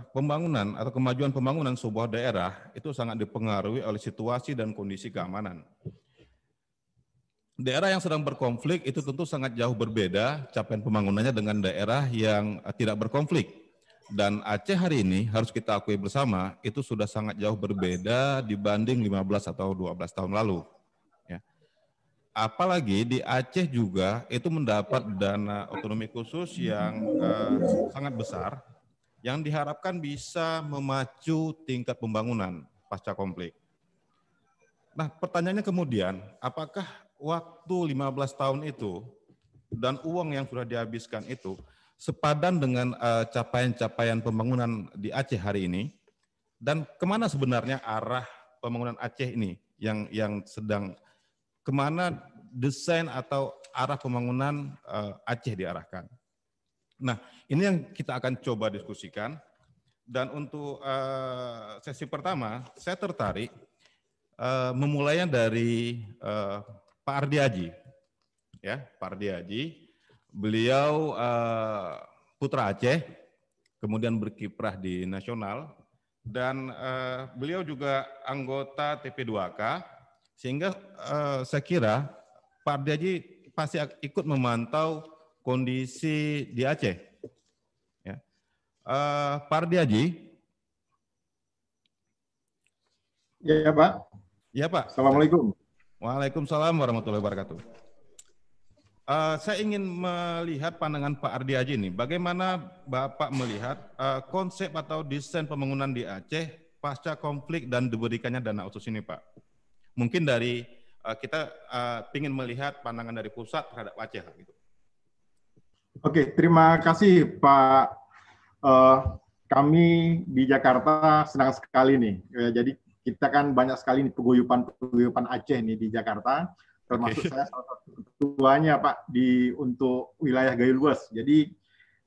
pembangunan atau kemajuan pembangunan sebuah daerah itu sangat dipengaruhi oleh situasi dan kondisi keamanan. Daerah yang sedang berkonflik itu tentu sangat jauh berbeda capaian pembangunannya dengan daerah yang tidak berkonflik. Dan Aceh hari ini harus kita akui bersama itu sudah sangat jauh berbeda dibanding 15 atau 12 tahun lalu. Ya. Apalagi di Aceh juga itu mendapat dana otonomi khusus yang sangat besar yang diharapkan bisa memacu tingkat pembangunan pasca konflik. Nah, pertanyaannya kemudian, apakah waktu 15 tahun itu dan uang yang sudah dihabiskan itu sepadan dengan capaian-capaian pembangunan di Aceh hari ini? Dan kemana sebenarnya arah pembangunan Aceh ini yang sedang, kemana desain atau arah pembangunan Aceh diarahkan? Nah, ini yang kita akan coba diskusikan. Dan untuk sesi pertama, saya tertarik memulainya dari Pak Ardi Aji. Ya, Pak Ardi Aji, beliau putra Aceh, kemudian berkiprah di nasional, dan beliau juga anggota TP2K, sehingga saya kira Pak Ardi Aji pasti ikut memantau kondisi di Aceh. Ya. Pak Ardi Aji. Ya Pak. Ya Pak. Assalamualaikum. Waalaikumsalam warahmatullahi wabarakatuh. Saya ingin melihat pandangan Pak Ardi Aji ini. Bagaimana Bapak melihat konsep atau desain pembangunan di Aceh pasca konflik dan diberikannya dana otsus ini, Pak? Mungkin dari kita ingin melihat pandangan dari pusat terhadap Aceh. Gitu. Oke, terima kasih Pak. Kami di Jakarta senang sekali nih. Jadi kita kan banyak sekali nih peguyupan Aceh nih di Jakarta. Termasuk saya salah satu ketuanya Pak untuk wilayah Gayo Luas. Jadi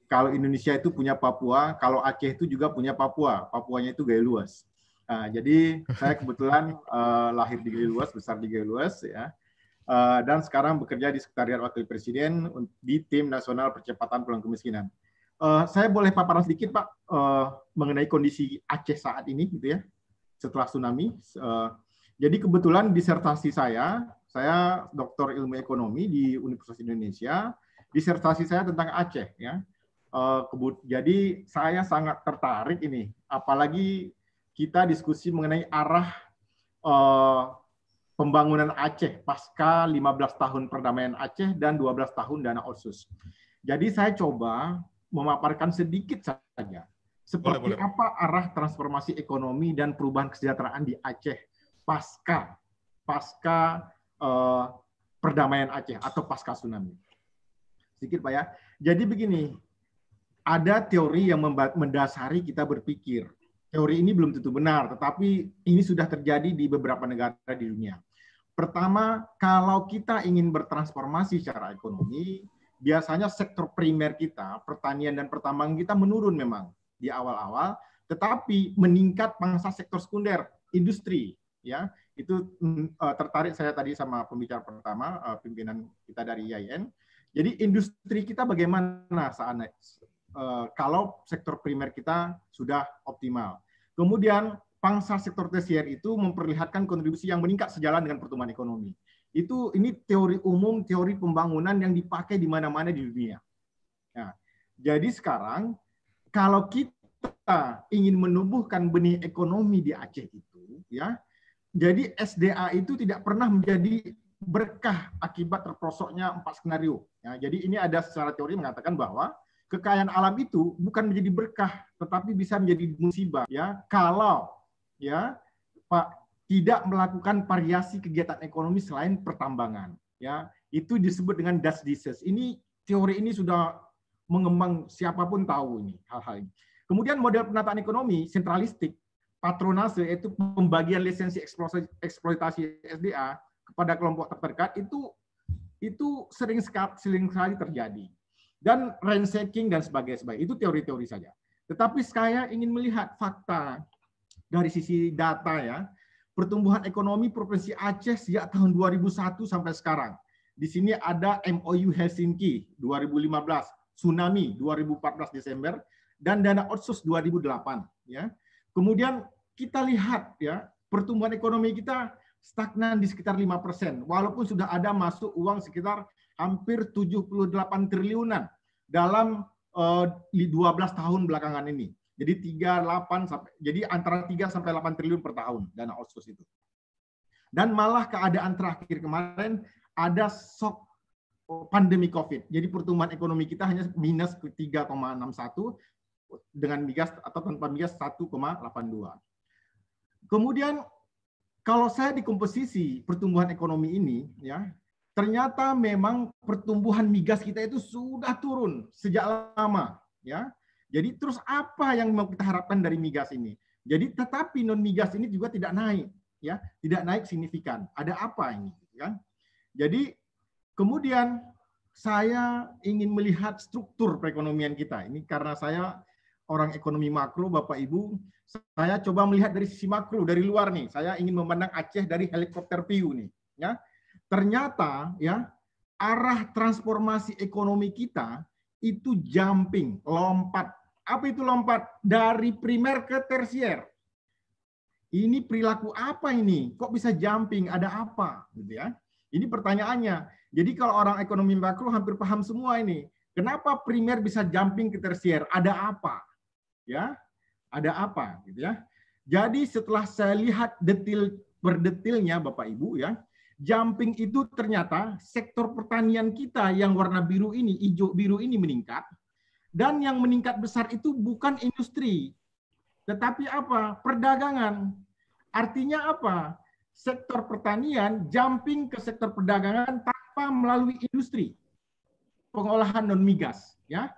kalau Indonesia itu punya Papua, kalau Aceh itu juga punya Papua. Papuanya itu Gayo Luas. Nah, jadi saya kebetulan lahir di Gayo Luas, besar di Gayo Luas ya. Dan sekarang bekerja di Sekretariat Wakil Presiden di Tim Nasional Percepatan Penanggulangan Kemiskinan. Saya boleh paparan sedikit Pak mengenai kondisi Aceh saat ini gitu ya, setelah tsunami. Jadi kebetulan disertasi saya doktor ilmu ekonomi di Universitas Indonesia. Disertasi saya tentang Aceh ya. Jadi saya sangat tertarik ini, apalagi kita diskusi mengenai arah pembangunan Aceh pasca 15 tahun perdamaian Aceh dan 12 tahun dana otsus. Jadi saya coba memaparkan sedikit saja seperti apa arah transformasi ekonomi dan perubahan kesejahteraan di Aceh pasca perdamaian Aceh atau pasca tsunami. Sedikit Pak ya. Jadi begini, ada teori yang mendasari kita berpikir. Teori ini belum tentu benar, tetapi ini sudah terjadi di beberapa negara di dunia. Pertama, kalau kita ingin bertransformasi secara ekonomi, biasanya sektor primer kita, pertanian dan pertambangan kita menurun memang di awal-awal, tetapi meningkat pangsa sektor sekunder, industri. Ya, itu tertarik saya tadi sama pembicara pertama, pimpinan kita dari IAIN. Jadi industri kita bagaimana saat kalau sektor primer kita sudah optimal. Kemudian pangsa sektor tersier itu memperlihatkan kontribusi yang meningkat sejalan dengan pertumbuhan ekonomi. Ini teori umum, teori pembangunan yang dipakai di mana-mana di dunia. Nah, jadi sekarang kalau kita ingin menumbuhkan benih ekonomi di Aceh itu, ya, jadi SDA itu tidak pernah menjadi berkah akibat terprosoknya 4 skenario. Ya, jadi ini ada secara teori mengatakan bahwa kekayaan alam itu bukan menjadi berkah, tetapi bisa menjadi musibah. Ya, kalau ya Pak tidak melakukan variasi kegiatan ekonomi selain pertambangan. Ya, itu disebut dengan Dutch disease. Teori ini sudah mengembang, siapapun tahu ini hal-hal ini. Kemudian model penataan ekonomi sentralistik, patronase, yaitu pembagian lisensi eksploitasi SDA kepada kelompok terdekat, itu sering sekali terjadi. Dan ransaking dan sebagainya. Itu teori-teori saja. Tetapi saya ingin melihat fakta dari sisi data ya. Pertumbuhan ekonomi Provinsi Aceh sejak tahun 2001 sampai sekarang. Di sini ada MOU Helsinki 2015, tsunami 2014 Desember, dan dana otsus 2008 ya. Kemudian kita lihat ya, pertumbuhan ekonomi kita stagnan di sekitar 5%, walaupun sudah ada masuk uang sekitar hampir 78 triliunan dalam 12 tahun belakangan ini. Jadi jadi antara 3 sampai 8 triliun per tahun dana otsus itu. Dan malah keadaan terakhir kemarin ada shock pandemi COVID. Jadi pertumbuhan ekonomi kita hanya minus 3,61 dengan migas atau tanpa migas 1,82. Kemudian kalau saya di komposisi pertumbuhan ekonomi ini ya, ternyata memang pertumbuhan migas kita itu sudah turun sejak lama ya. Jadi terus apa yang mau kita harapkan dari migas ini? Jadi tetapi non migas ini juga tidak naik ya, tidak naik signifikan. Ada apa ini kan? Jadi kemudian saya ingin melihat struktur perekonomian kita. Ini karena saya orang ekonomi makro, Bapak Ibu, saya coba melihat dari sisi makro, dari luar nih. Saya ingin memandang Aceh dari helikopter view nih. Ya, ternyata ya arah transformasi ekonomi kita itu jumping, lompat. Apa itu lompat? Dari primer ke tersier. Ini perilaku apa ini? Kok bisa jumping? Ada apa? Gitu ya. Ini pertanyaannya. Jadi kalau orang ekonomi makro hampir paham semua ini. Kenapa primer bisa jumping ke tersier? Ada apa? Ya, ada apa? Gitu ya. Jadi setelah saya lihat detail per detailnya, Bapak Ibu ya, jumping itu ternyata sektor pertanian kita yang warna biru ini, hijau biru ini meningkat. Dan yang meningkat besar itu bukan industri, tetapi apa? Perdagangan. Artinya apa? Sektor pertanian jumping ke sektor perdagangan tanpa melalui industri pengolahan non migas. Ya,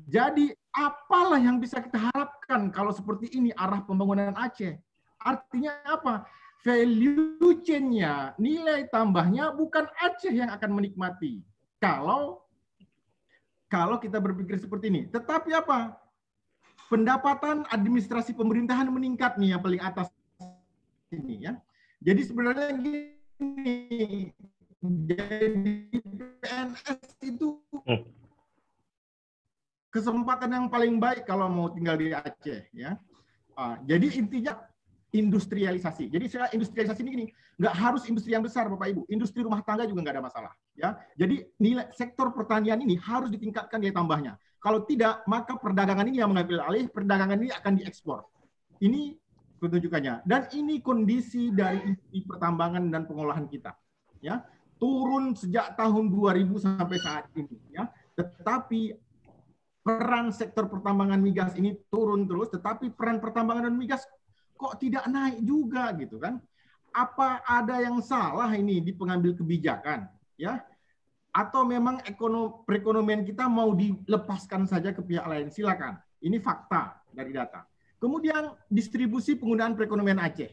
jadi apalah yang bisa kita harapkan kalau seperti ini arah pembangunan Aceh? Artinya apa? Value chain-nya, nilai tambahnya bukan Aceh yang akan menikmati. Kalau kita berpikir seperti ini. Tetapi apa? Pendapatan administrasi pemerintahan meningkat nih yang paling atas ini ya. Jadi sebenarnya gini, jadi PNS itu kesempatan yang paling baik kalau mau tinggal di Aceh ya. Jadi intinya industrialisasi. Jadi saya industrialisasi ini gini, nggak harus industri yang besar Bapak Ibu, industri rumah tangga juga nggak ada masalah ya. Jadi nilai sektor pertanian ini harus ditingkatkan nilai tambahnya. Kalau tidak, maka perdagangan ini yang mengambil alih, perdagangan ini akan diekspor. Ini petunjukannya. Dan ini kondisi dari pertambangan dan pengolahan kita ya. Turun sejak tahun 2000 sampai saat ini ya. Tetapi peran sektor pertambangan migas ini turun terus, tetapi peran pertambangan dan migas kok tidak naik juga gitu kan? Apa ada yang salah ini di pengambil kebijakan ya? Atau memang perekonomian kita mau dilepaskan saja ke pihak lain? Silakan. Ini fakta dari data. Kemudian distribusi penggunaan perekonomian Aceh.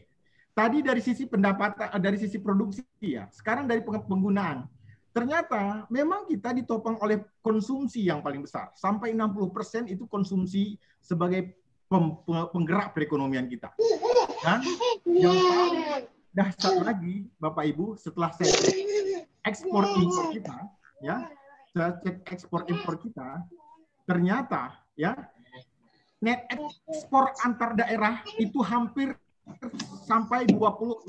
Tadi dari sisi pendapatan, dari sisi produksi ya. Sekarang dari penggunaan. Ternyata memang kita ditopang oleh konsumsi yang paling besar. Sampai 60% itu konsumsi sebagai penggerak perekonomian kita. Dan yang paling dahsyat lagi, Bapak Ibu, setelah saya ekspor impor kita, ya, saya cek ekspor impor kita, ternyata ya net ekspor antar daerah itu hampir sampai 22%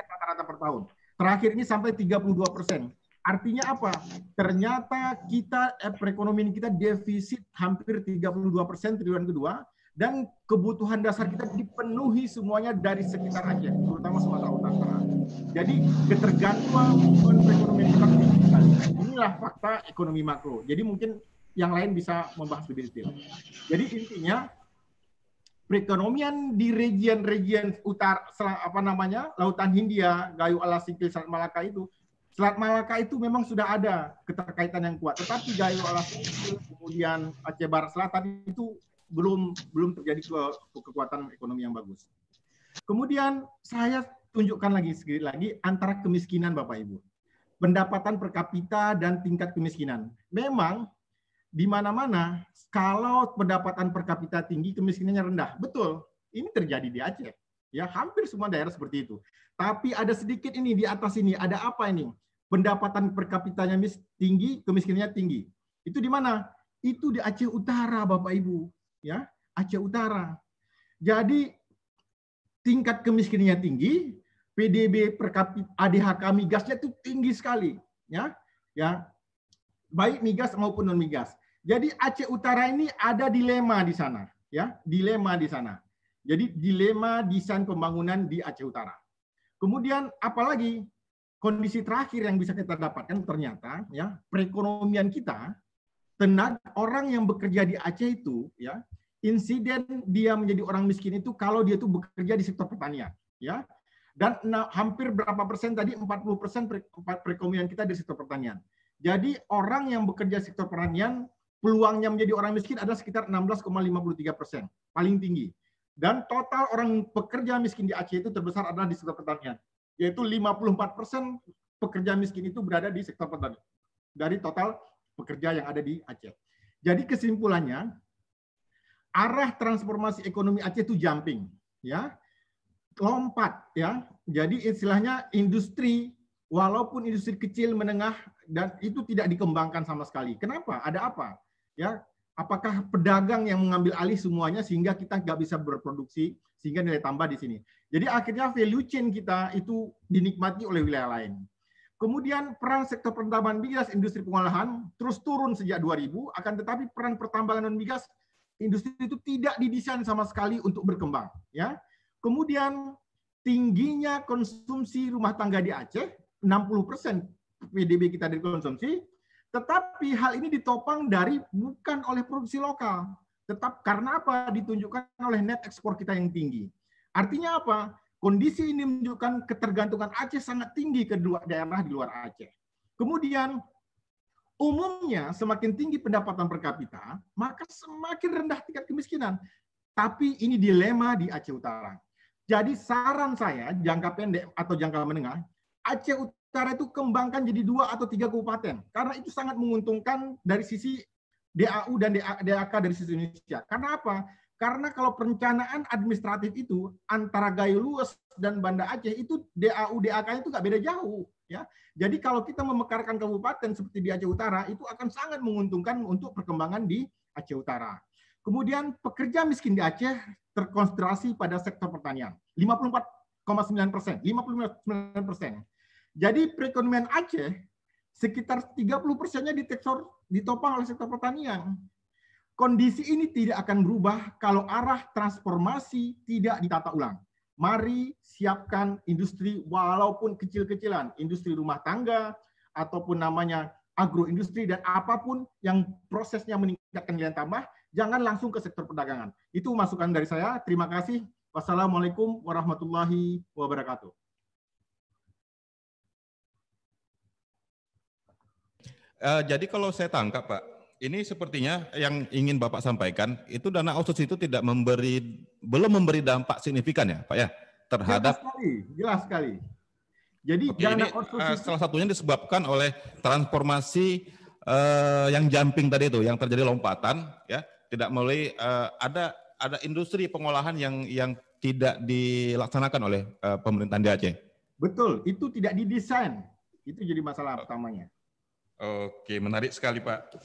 rata-rata per tahun. Terakhir ini sampai 32%. Artinya apa? Ternyata kita perekonomian kita defisit hampir 32% triwulan kedua. Dan kebutuhan dasar kita dipenuhi semuanya dari sekitar Aceh, terutama Sumatera Utara. Jadi ketergantungan perekonomian kita tinggi sekali. Inilah fakta ekonomi makro. Jadi mungkin yang lain bisa membahas lebih detail. Jadi intinya perekonomian di region-region utara, Lautan Hindia, Gayo Ala Singkil, Selat Malaka itu. Selat Malaka itu memang sudah ada keterkaitan yang kuat. Tetapi Gayo Ala Singkil, kemudian Aceh Barat Selatan itu belum terjadi kekuatan ekonomi yang bagus. Kemudian saya tunjukkan sekali lagi antara kemiskinan Bapak Ibu. Pendapatan per kapita dan tingkat kemiskinan. Memang di mana-mana kalau pendapatan per kapita tinggi, kemiskinannya rendah. Betul, ini terjadi di Aceh. Ya, hampir semua daerah seperti itu. Tapi ada sedikit ini di atas ini, ada apa ini? Pendapatan per kapitanya tinggi, kemiskinannya tinggi. Itu di mana? Itu di Aceh Utara Bapak Ibu. ya, Aceh Utara. Jadi tingkat kemiskinannya tinggi, PDB per kapita ADHK migasnya itu tinggi sekali, ya. Ya. Baik migas maupun non migas. Jadi Aceh Utara ini ada dilema di sana, ya, dilema di sana. Jadi dilema desain pembangunan di Aceh Utara. Kemudian apalagi kondisi terakhir yang bisa kita dapatkan ternyata, ya, perekonomian kita, tenaga orang yang bekerja di Aceh itu, ya, insiden dia menjadi orang miskin itu kalau dia itu bekerja di sektor pertanian, ya. Dan hampir berapa persen tadi, 40% perekonomian kita di sektor pertanian. Jadi orang yang bekerja di sektor pertanian, peluangnya menjadi orang miskin adalah sekitar 16,53%, paling tinggi. Dan total orang pekerja miskin di Aceh itu terbesar adalah di sektor pertanian, yaitu 54% pekerja miskin itu berada di sektor pertanian dari total pekerja yang ada di Aceh. Jadi kesimpulannya, arah transformasi ekonomi Aceh itu jumping, ya, lompat, ya. Jadi istilahnya industri, walaupun industri kecil menengah dan itu tidak dikembangkan sama sekali. Kenapa? Ada apa? Ya, apakah pedagang yang mengambil alih semuanya sehingga kita nggak bisa berproduksi, sehingga nilai tambah di sini. Jadi akhirnya value chain kita itu dinikmati oleh wilayah lain. Kemudian peran sektor pertambangan migas, industri pengolahan terus turun sejak 2000, akan tetapi peran pertambangan non migas industri itu tidak didesain sama sekali untuk berkembang. Ya. Kemudian tingginya konsumsi rumah tangga di Aceh, 60% PDB kita dari konsumsi, tetapi hal ini ditopang dari bukan oleh produksi lokal. Tetap karena apa? Ditunjukkan oleh net ekspor kita yang tinggi. Artinya apa? Kondisi ini menunjukkan ketergantungan Aceh sangat tinggi ke dua daerah di luar Aceh. Kemudian umumnya semakin tinggi pendapatan per kapita, maka semakin rendah tingkat kemiskinan. Tapi ini dilema di Aceh Utara. Jadi saran saya jangka pendek atau jangka menengah, Aceh Utara itu kembangkan jadi 2 atau 3 kabupaten. Karena itu sangat menguntungkan dari sisi DAU dan DAK dari sisi Indonesia. Karena apa? Karena kalau perencanaan administratif itu antara Gayo Lues dan Banda Aceh itu DAU DAK itu nggak beda jauh, ya. Jadi kalau kita memekarkan kabupaten seperti di Aceh Utara itu akan sangat menguntungkan untuk perkembangan di Aceh Utara. Kemudian pekerja miskin di Aceh terkonsentrasi pada sektor pertanian, 54,9%, 59%. Jadi perekonomian Aceh sekitar 30%-nya ditopang oleh sektor pertanian. Kondisi ini tidak akan berubah kalau arah transformasi tidak ditata ulang. Mari siapkan industri walaupun kecil-kecilan, industri rumah tangga ataupun namanya agroindustri dan apapun yang prosesnya meningkatkan nilai tambah, jangan langsung ke sektor perdagangan. Itu masukan dari saya. Terima kasih. Wassalamualaikum warahmatullahi wabarakatuh. Jadi kalau saya tangkap, Pak, ini sepertinya yang ingin Bapak sampaikan itu dana otsus itu belum memberi dampak signifikan ya, Pak ya, terhadap jelas sekali. Jadi dana otsus salah satunya disebabkan oleh transformasi yang jumping tadi itu, yang terjadi lompatan, ya, tidak melalui ada industri pengolahan yang tidak dilaksanakan oleh pemerintahan di Aceh. Betul, itu tidak didesain. Itu jadi masalah pertamanya. Oke, menarik sekali Pak.